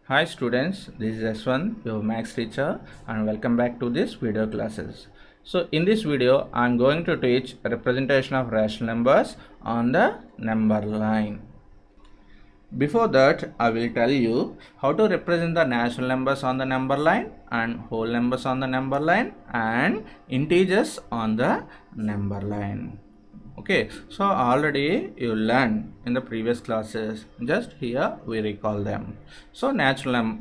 Hi students, this is S1, your maths teacher, and welcome back to this video classes. So in this video, I am going to teach a representation of rational numbers on the number line. Before that, I will tell you how to represent the natural numbers on the number line and whole numbers on the number line and integers on the number line. Okay, so already you learned in the previous classes, just here we recall them. So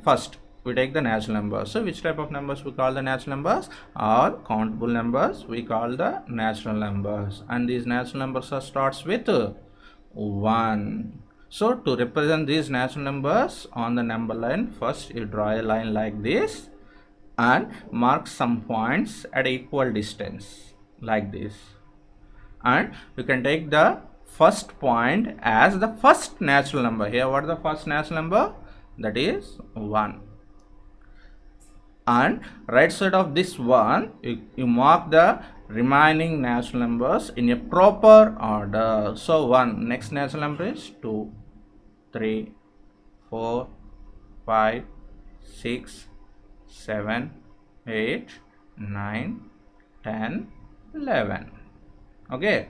first we take the natural numbers. So which type of numbers we call the natural numbers? All countable numbers we call the natural numbers, and these natural numbers starts with 1. So to represent these natural numbers on the number line, first you draw a line like this and mark some points at equal distance like this, and you can take the first point as the first natural number. Here what is the first natural number? That is 1. And right side of this one, you mark the remaining natural numbers in a proper order. So 1, next natural number is 2, 3, 4, 5, 6, 7, 8, 9, 10, 11. Okay,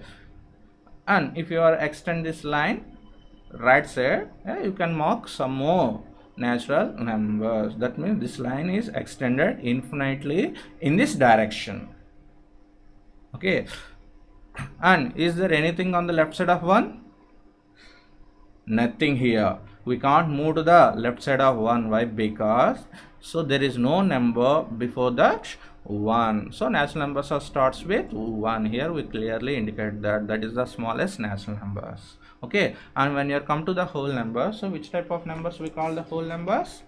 and if you are extend this line right side, you can mark some more natural numbers. That means this line is extended infinitely in this direction. Okay, and is there anything on the left side of 1? Nothing here. We can't move to the left side of 1. Why? Because so there is no number before that 1. So natural numbers starts with 1. Here we clearly indicate that is the smallest natural numbers. Okay, and when you come to the whole number, so which type of numbers we call the whole numbers?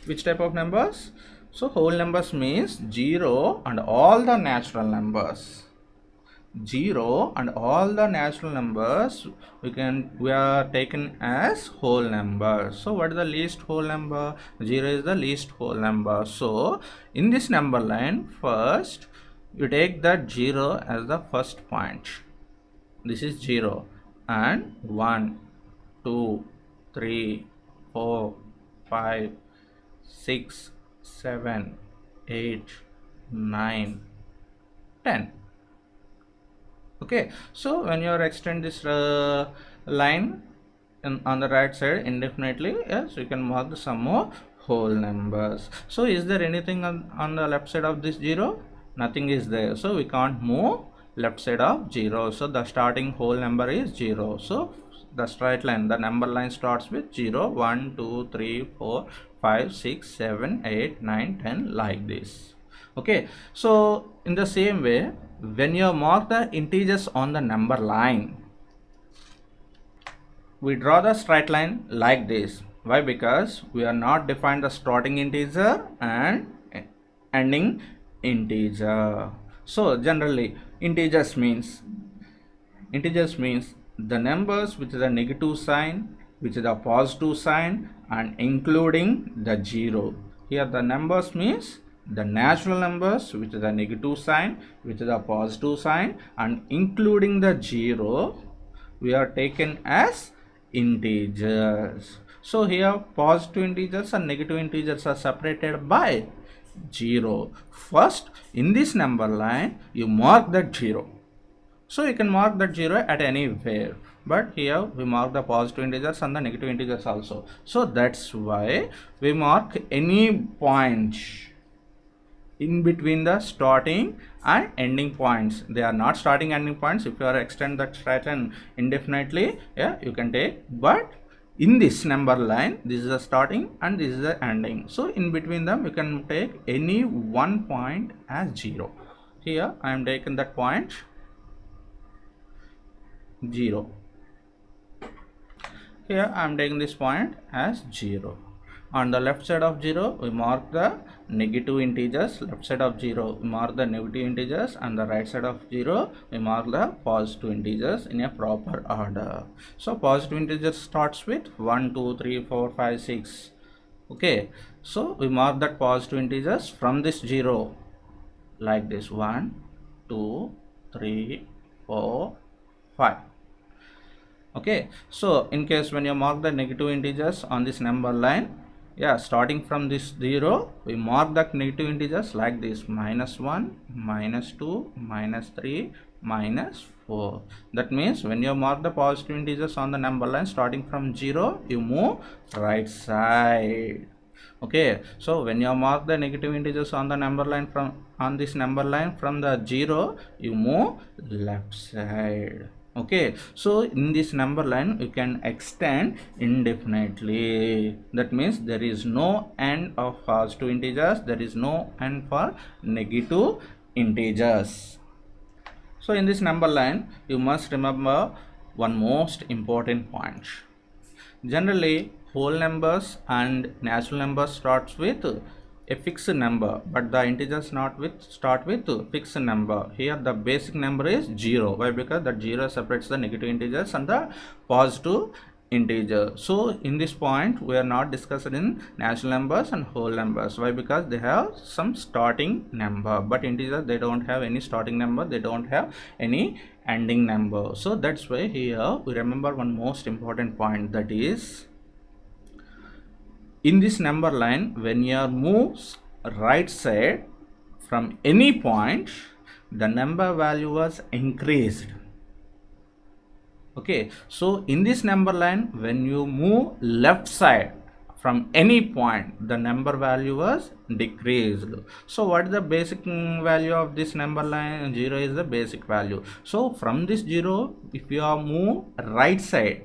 Which type of numbers? So whole numbers means 0 and all the natural numbers. 0 and all the natural numbers we are taken as whole number. So what is the least whole number? 0 is the least whole number. So in this number line, first you take that 0 as the first point. This is 0, and 1, 2, 3, 4, 5, 6, 7, 8, 9, 10. Okay, so when you extend this line on the right side indefinitely, yes, you can mark some more whole numbers. So is there anything on the left side of this 0? Nothing is there, so we can't move left side of 0. So the starting whole number is 0. So the straight line, the number line starts with 0, 1, 2, 3, 4, 5, 6, 7, 8, 9, 10, like this. Okay, so in the same way, when you mark the integers on the number line, we draw the straight line like this. Why? Because we are not defined the starting integer and ending integer. So generally integers means the numbers with the negative sign, with the positive sign, and including the 0. Here the numbers means the natural numbers with the negative sign, with the positive sign, and including the 0, we are taken as integers. So here positive integers and negative integers are separated by 0. First in this number line you mark that 0. So you can mark that 0 at anywhere, but here we mark the positive integers and the negative integers also. So that's why we mark any point in between the starting and ending points. They are not starting ending points. If you are extend that straight line indefinitely, yeah, you can take, but in this number line, this is the starting and this is the ending. So in between them you can take any one point as 0. Here I am taking that point 0. Here I am taking this point as 0. On the left side of 0 we mark the negative integers, left side of 0 we mark the negative integers, and the right side of 0 we mark the positive integers in a proper order. So positive integers starts with 1, 2, 3, 4, 5, 6. Okay, so we mark that positive integers from this 0 like this: 1, 2, 3, 4, 5. Okay, so in case when you mark the negative integers on this number line, yeah, starting from this 0, we mark the negative integers like this: -1, -2, -3, -4. That means when you mark the positive integers on the number line starting from 0, you move right side. Okay, so when you mark the negative integers on the number line from on this number line from the 0, you move left side. Okay, so in this number line you can extend indefinitely. That means there is no end of positive integers, there is no end for negative integers. So in this number line you must remember one most important point. Generally whole numbers and natural numbers starts with a fixed number, but the integers start with fixed number. Here the basic number is 0. Why? Because that 0 separates the negative integers and the positive integer. So in this point we are not discussing in natural numbers and whole numbers. Why? Because they have some starting number, but integers, they don't have any starting number, they don't have any ending number. So that's why here we remember one most important point, that is in this number line when you move right side from any point, the number value was increased. Okay, so in this number line when you move left side from any point, the number value was decreased. So what is the basic value of this number line? 0 is the basic value. So from this 0, if you are move right side,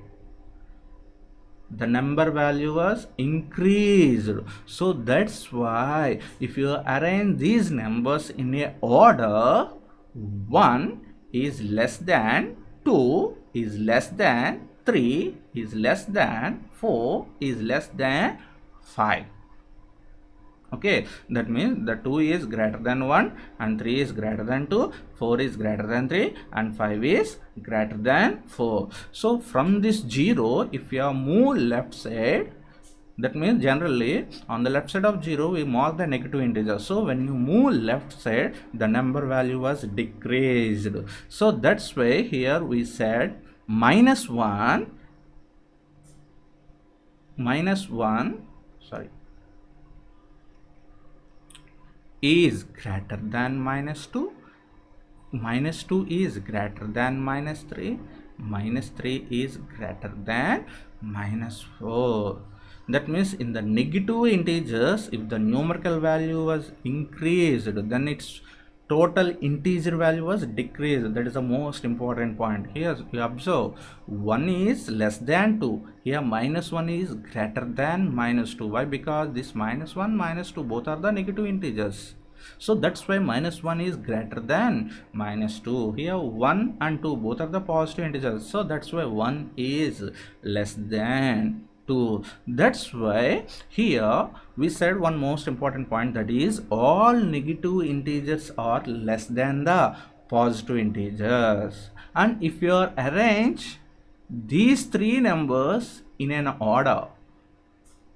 the number value was increased. So that's why if you arrange these numbers in a order, 1 is less than 2 is less than 3 is less than 4 is less than 5. Okay, that means the 2 is greater than 1 and 3 is greater than 2, 4 is greater than 3 and 5 is greater than 4. So from this 0, if you move left side, that means generally on the left side of 0 we mark the negative integer. So when you move left side, the number value was decreased. So that's why here we said -1 is greater than -2, -2 is greater than -3, -3 is greater than -4. That means in the negative integers, if the numerical value was increased, then its total integer value was decreased. That is the most important point. Here you observe 1 is less than 2. Here -1 is greater than -2. Why? Because this -1, -2 both are the negative integers. So that's why -1 is greater than -2. Here 1 and 2 both are the positive integers. So that's why 1 is less than 2. That's why here we said one most important point, that is all negative integers are less than the positive integers. And if you arrange these three numbers in an order,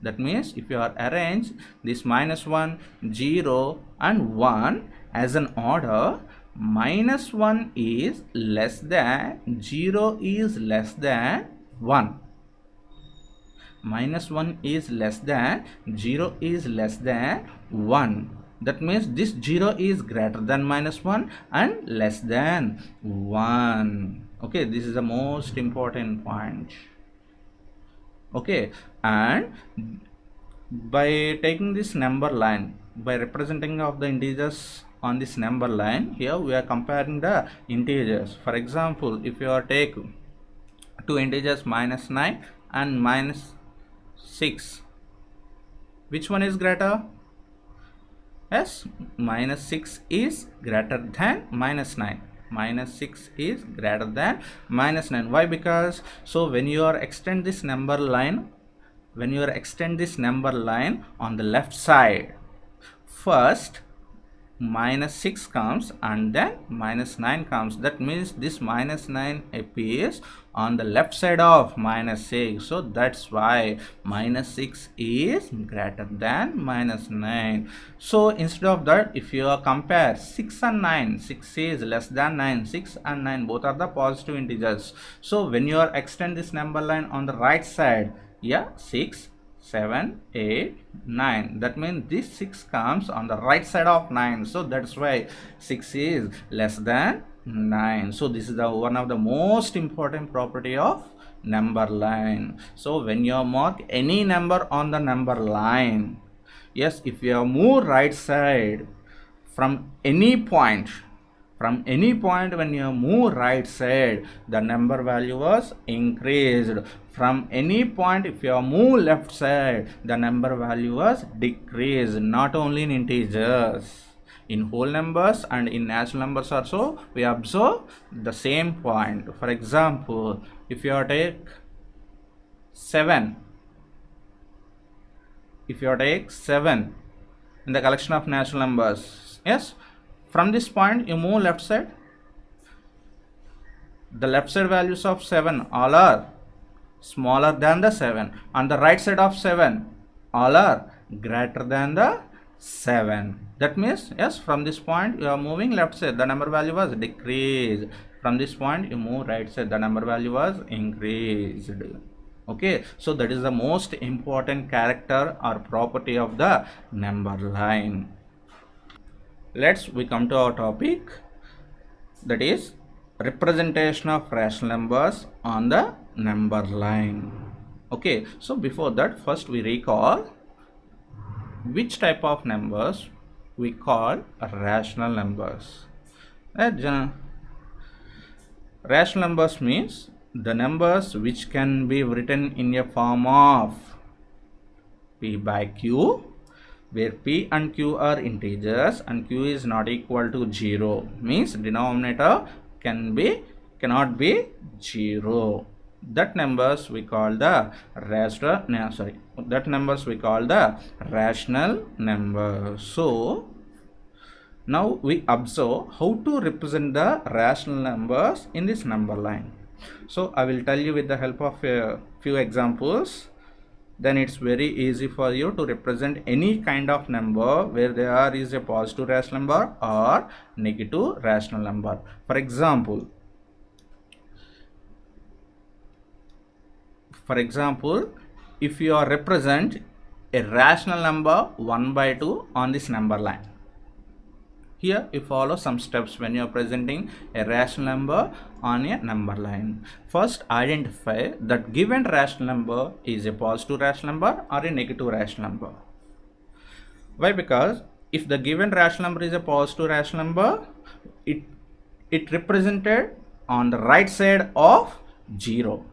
that means if you arrange this -1, 0 and 1 as an order, -1 is less than 0 is less than 1. -1 is less than 0 is less than 1. That means this 0 is greater than -1 and less than 1. Okay, this is the most important point. Okay, and by taking this number line, by representing of the integers on this number line, here we are comparing the integers. For example, if you are take two integers -9 and -6, which one is greater? Yes, -6 is greater than -9. -6 is greater than -9. Why? Because so when you are extend this number line, on the left side, first minus 6 comes and then minus 9 comes. That means this minus 9 appears on the left side of minus 6. So that's why minus 6 is greater than minus 9. So instead of that, if you compare 6 and 9, 6 is less than 9. 6 and 9 both are the positive integers. So when you are extend this number line on the right side, yeah, 6, 7, 8, 9. That means this 6 comes on the right side of 9. So that's why 6 is less than 9. So this is the one of the most important property of number line. So when you mark any number on the number line, yes, if you move right side from any point, when you move right side, the number value was increased. From any point, if you move left side, the number value was decreased. Not only in integers, in whole numbers and in natural numbers also we observe the same point. For example, if you take 7, in the collection of natural numbers, yes, from this point you move left side, the left side values of 7 all are smaller than the 7. On the right side of 7 all are greater than the 7. That means, yes, from this point you are moving left side, the number value was decreased. From this point you move right side, the number value was increased. Okay, so that is the most important character or property of the number line. We come to our topic, that is representation of rational numbers on the number line. Okay, so before that, first we recall which type of numbers we call rational numbers. Rational numbers means the numbers which can be written in a form of p by q, where p and q are integers and q is not equal to 0, means denominator cannot be 0. That numbers we call the rational number. So now we observe how to represent the rational numbers in this number line. So I will tell you with the help of a few examples. Then it's very easy for you to represent any kind of number where there is a positive rational number or negative rational number. For example, if you are represent a rational number 1 by 2 on this number line, here you follow some steps when you are presenting a rational number on a number line. First, identify that given rational number is a positive rational number or a negative rational number. Why? Because if the given rational number is a positive rational number, it represented on the right side of 0.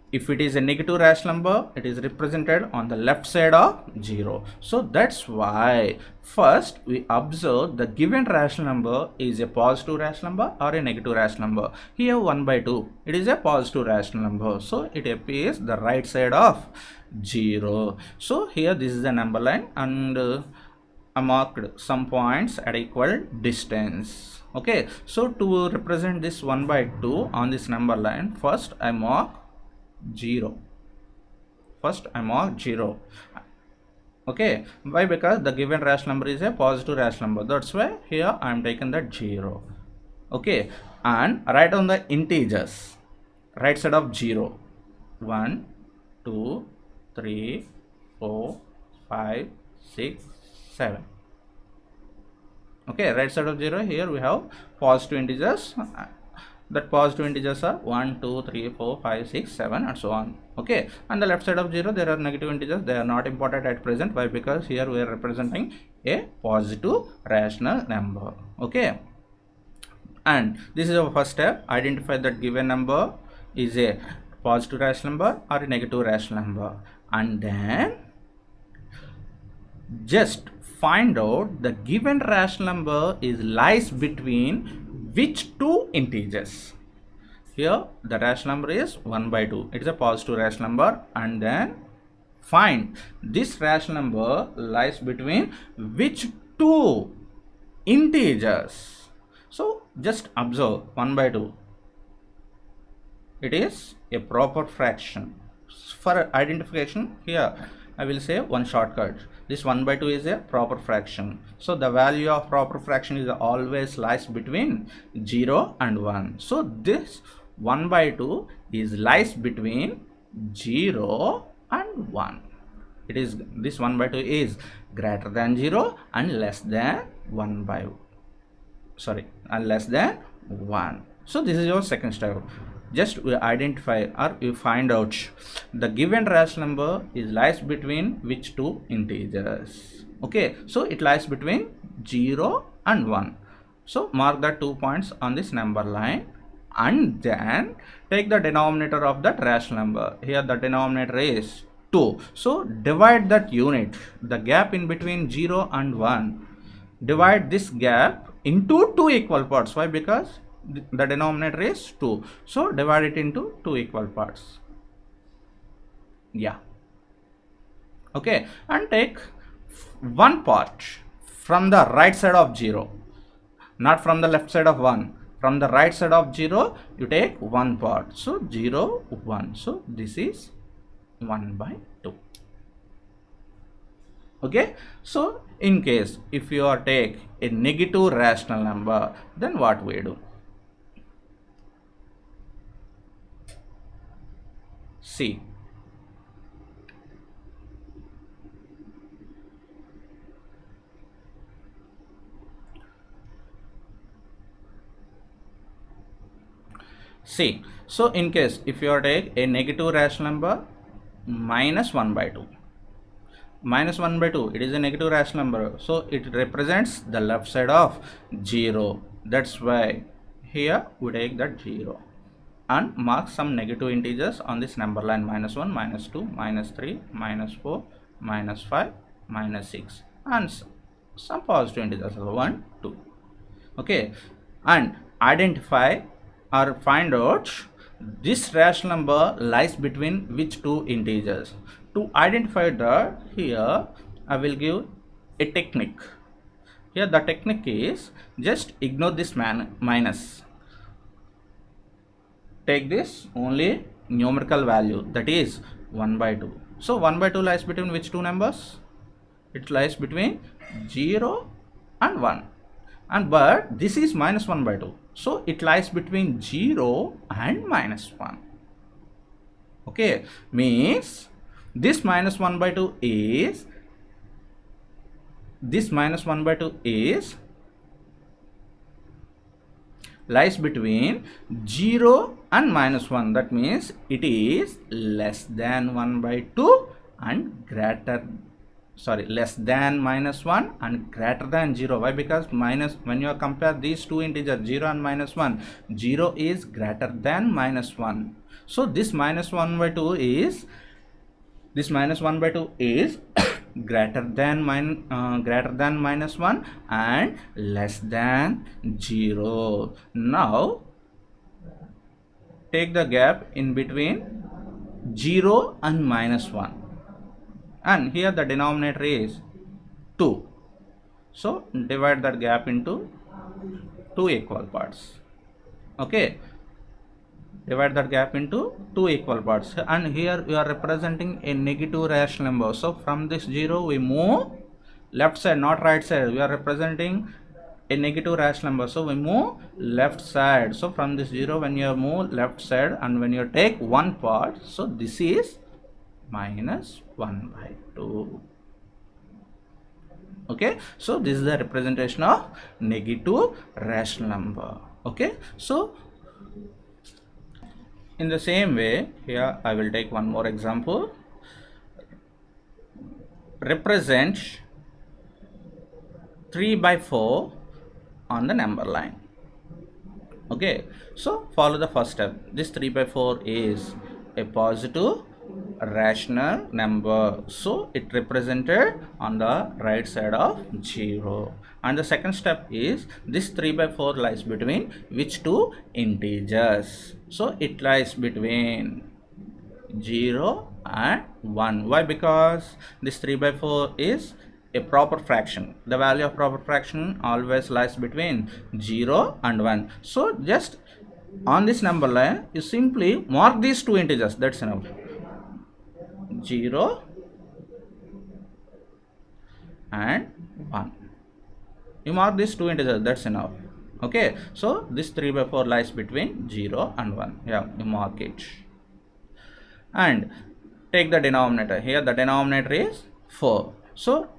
If it is a negative rational number, it is represented on the left side of 0. So that's why first we observe the given rational number is a positive rational number or a negative rational number. Here 1 by 2, it is a positive rational number, so it appears the right side of 0. So here this is the number line, and I marked some points at equal distance. Okay, so to represent this 1 by 2 on this number line, first I mark 0. Okay, why? Because the given rational number is a positive rational number, that's why here I am taking that 0. Okay, and write on the integers right side of 0. 1, 2, 3, 4, 5, 6, 7. Okay, right side of 0, here we have positive integers. That positive integers are 1, 2, 3, 4, 5, 6, 7 and so on. Okay, on the left side of 0 there are negative integers. They are not important at present. Why? Because here we are representing a positive rational number. Okay, and this is our first step. Identify that given number is a positive rational number or a negative rational number, and then just find out the given rational number lies between which two integers. Here the rational number is 1 by 2. It is a positive rational number, and then find this rational number lies between which two integers. So just observe 1 by 2. It is a proper fraction. For identification, here I will say one shortcut. This 1 by 2 is a proper fraction. So the value of proper fraction is always lies between 0 and 1. So this 1 by 2 is lies between 0 and 1. It is this 1 by 2 is greater than 0 and less than 1 by less than 1. So this is your second step. Just we identify or you find out the given rational number is lies between which two integers. Okay, so it lies between 0 and 1. So mark the 2 points on this number line and then take the denominator of that rational number. Here the denominator is 2. So divide that unit, the gap in between 0 and 1. Divide this gap into 2 equal parts. Why? Because the denominator is 2. So divide it into 2 equal parts. Yeah. Okay. And take one part from the right side of 0. Not from the left side of 1. From the right side of 0, you take one part. So 0, 1. So this is 1 by 2. Okay. So in case if you are take a negative rational number, then what we do? See, so in case if you are take a negative rational number minus 1 by 2, minus 1 by 2, it is a negative rational number, so it represents the left side of 0. That's why here we take that 0 and mark some negative integers on this number line: minus 1, minus 2, minus 3, minus 4, minus 5, minus 6, and some positive integers, 1, 2. Okay, and identify or find out this rational number lies between which two integers. To identify that, here I will give a technique. Here the technique is just ignore this minus. Take this only numerical value, that is 1 by 2. So 1 by 2 lies between which two numbers? It lies between 0 and 1. And but this is minus 1 by 2. So it lies between 0 and minus 1. Okay, means this minus 1 by 2 is lies between 0 and minus 1. That means it is less than 1 by 2 and less than minus 1 and greater than 0. Why? Because minus, when you compare these two integers 0 and minus 1, 0 is greater than minus 1. So this minus 1 by 2 is greater than minus 1 and less than 0. Now take the gap in between 0 and minus 1, and here the denominator is 2. So divide that gap into 2 equal parts. Okay, divide that gap into 2 equal parts, and here we are representing a negative rational number. So from this 0 we move left side, not right side. We are representing a negative rational number, so we move left side. So from this 0, when you move left side and when you take one part, so this is minus 1 by 2. Okay, so this is the representation of negative rational number. Okay, so in the same way, here I will take one more example. Represent 3 by 4 on the number line. Okay, so follow the first step. This 3 by 4 is a positive rational number, so it represented on the right side of 0. And the second step is this 3 by 4 lies between which two integers? So it lies between 0 and 1. Why? Because this 3 by 4 is a proper fraction. The value of proper fraction always lies between 0 and 1. So just on this number line, you simply mark these two integers. That's enough. 0 and 1. You mark these two integers. That's enough. Okay. So this 3/4 lies between 0 and 1. Yeah, you mark it. And take the denominator. Here the denominator is 4. So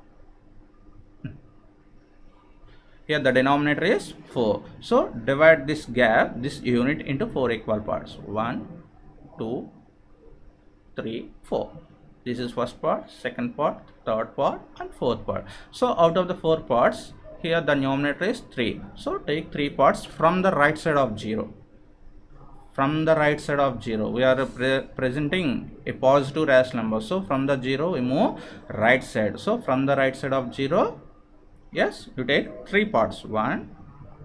here the denominator is 4. So divide this gap, this unit, into 4 equal parts. 1, 2, 3, 4. This is first part, second part, third part, and fourth part. So out of the 4 parts, here the numerator is 3. So take 3 parts from the right side of 0. From the right side of 0, we are presenting a positive rational number. So from the 0, we move right side. So from the right side of 0, yes, you take 3 parts. 1,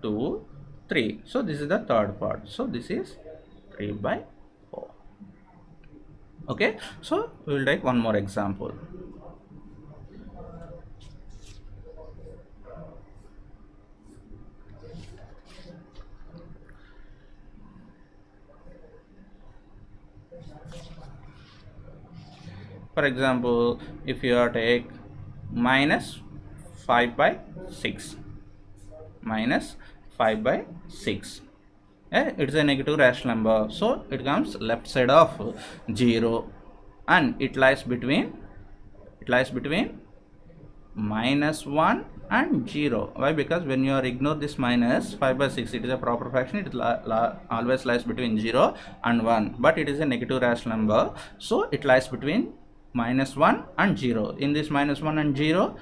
2, 3. So this is the third part. So this is 3/4. Okay. So we will take one more example. For example, if you are take minus 5/6, minus 5/6, it's a negative rational number, so it comes left side of 0, and it lies between -1 and 0. Why? Because when you are ignore this minus 5/6, it is a proper fraction. It always lies between 0 and 1, but it is a negative rational number, so it lies between -1 and 0. In this -1 and 0,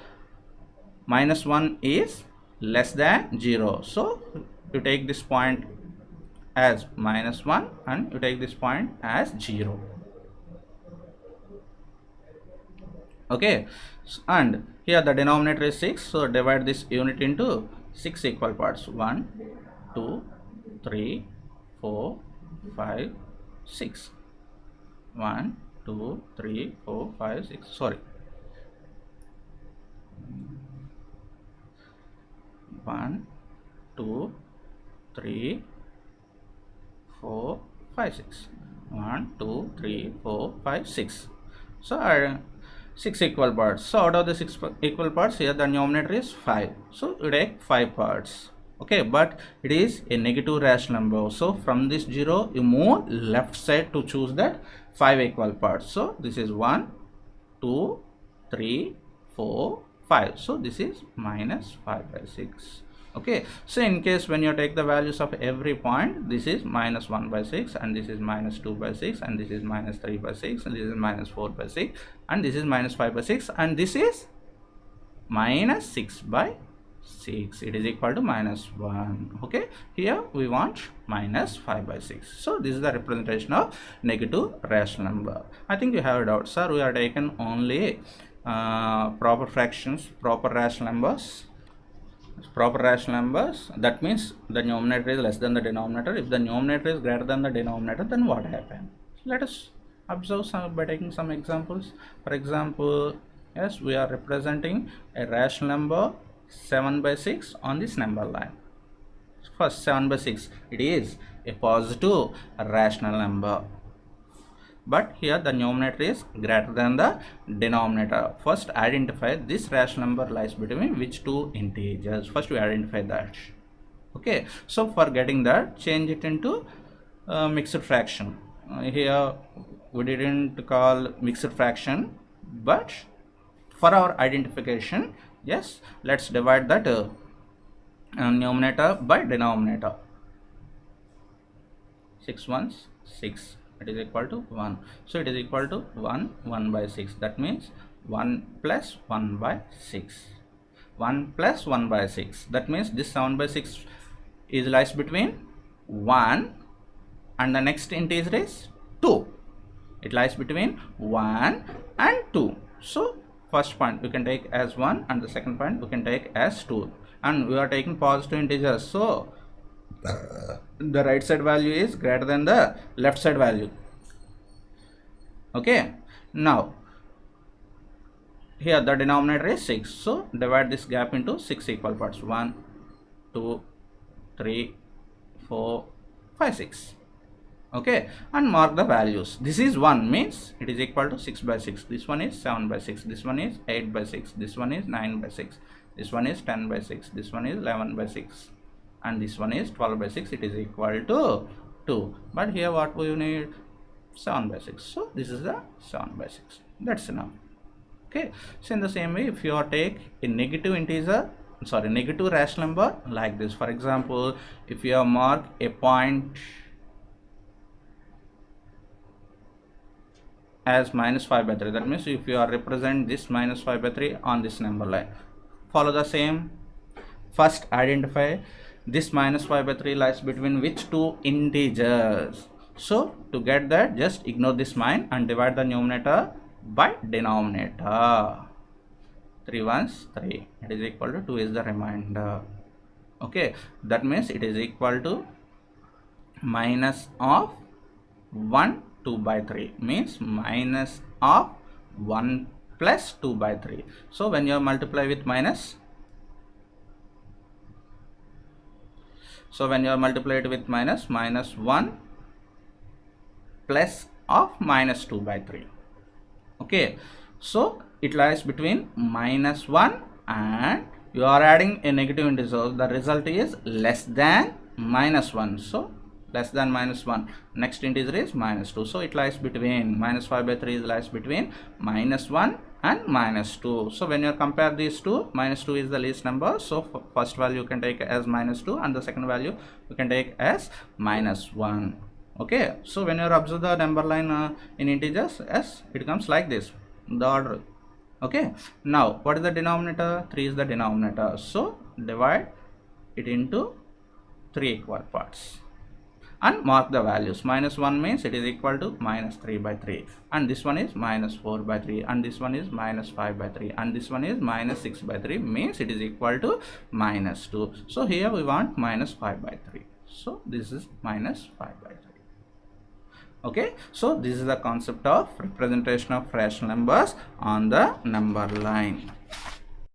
-1 is less than 0. So you take this point as -1 and you take this point as 0. Okay. And here the denominator is 6. So divide this unit into 6 equal parts. 1, 2, 3, 4, 5, 6. 1, 2, 3, 4, 5, 6. Sorry. 1, 2, 3, 4, 5, 6. 1, 2, 3, 4, 5, 6. So 6 equal parts. So out of the 6 equal parts, here the numerator is 5. So you take 5 parts. Okay, but it is a negative rational number. So from this 0, you move left side to choose that 5 equal parts. So this is 1, 2, 3, 4, 5. So this is minus 5/6. Okay, so in case when you take the values of every point, this is -1/6, and this is -2/6, and this is -3/6, and this is -4/6, and this is -5/6, and this is -6/6. It is equal to -1. Okay, here we want -5/6. So this is the representation of negative rational number. I think you have a doubt, sir. We are taken only proper fractions, proper rational numbers. That means the numerator is less than the denominator. If the numerator is greater than the denominator, then what happens? Let us observe by taking some examples. For example, yes, we are representing a rational number 7/6 on this number line. First, 7/6, it is a positive rational number, but here the numerator is greater than the denominator. First, identify this rational number lies between which two integers. First we identify that. Okay, so for getting that, change it into mixed fraction. Here we didn't call mixed fraction, but for our identification, yes, let's divide that numerator by denominator. 6 ones 6, it is equal to 1. So it is equal to 1/6. That means 1 plus 1/6. 1 plus 1/6. That means this 7/6 is lies between 1 and the next integer is 2. It lies between 1 and 2. So first point we can take as 1 and the second point we can take as 2. And we are taking positive integers. So the right side value is greater than the left side value. Okay, now here the denominator is 6, so divide this gap into 6 equal parts. 1 2 3 4 5 6. Okay, and mark the values. This is 1 means it is equal to 6 by 6. This one is 7 by 6. This one is 8 by 6. This one is 9 by 6. This one is 10 by 6. This one is 11 by 6. And this one is 12 by 6. It is equal to 2. But here what we need? 7 by 6. So this is the 7 by 6. That's enough. Okay, so in the same way, if you are take a negative rational number like this, for example, if you have marked a point as -5 by 3, that means if you are represent this -5 by 3 on this number line, follow the same. First identify this -5 by 3 lies between which two integers. So to get that, just ignore this sign and divide the numerator by denominator. 3 ones 3, it is equal to 2 is the remainder. Okay, that means it is equal to minus of 1 2 by 3, means minus of 1 plus 2 by 3. So when you multiply with minus, minus 1 plus of minus 2 by 3. Okay, so it lies between -1 and you are adding a negative integer. The result is less than -1. So less than -1. Next integer is -2. So it lies between -5 by 3 lies between -1 and -2. So when you compare these two, -2 is the least number. So first value you can take as -2 and the second value you can take as -1. Okay, so when you observe the number line in integers, yes, it comes like this, the order. Okay, now what is the denominator? 3 is the denominator, so divide it into 3 equal parts and mark the values. -1 means it is equal to -3 by 3, and this one is -4 by 3, and this one is -5 by 3, and this one is -6 by 3, means it is equal to -2. So here we want -5 by 3, so this is -5 by 3. Okay, so this is the concept of representation of rational numbers on the number line.